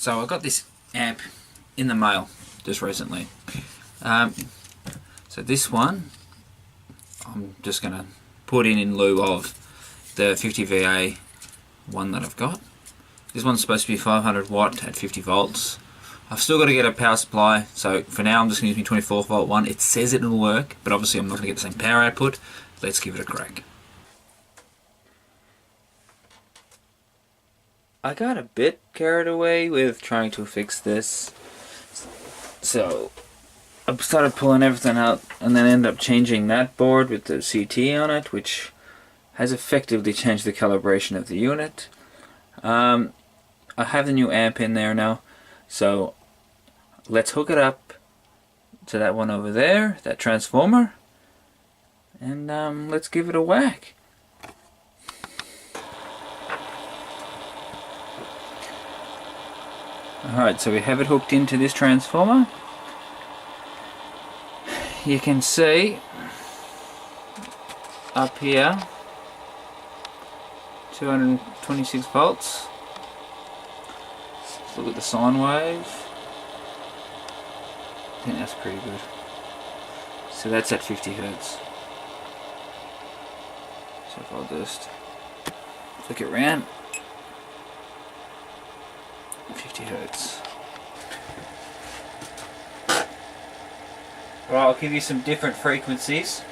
So I got this amp in the mail just recently. So this one I'm just going to put in lieu of the 50 VA one that I've got. This one's supposed to be 500 watt at 50 volts. I've still got to get a power supply, so for now I'm just going to use my 24 volt one. It says it'll work, but obviously I'm not going to get the same power output. Let's give it a crack. I got a bit carried away with trying to fix this, so I started pulling everything out and then ended up changing that board with the CT on it, which has effectively changed the calibration of the unit. I have the new amp in there now, so let's hook it up to that one over there, that transformer, and let's give it a whack. Alright, so we have it hooked into this transformer. You can see up here 226 volts. Let's look at the sine wave. I think that's pretty good. So that's at 50 Hertz. So if I'll just flick it around, 50 Hertz. Well, I'll give you some different frequencies.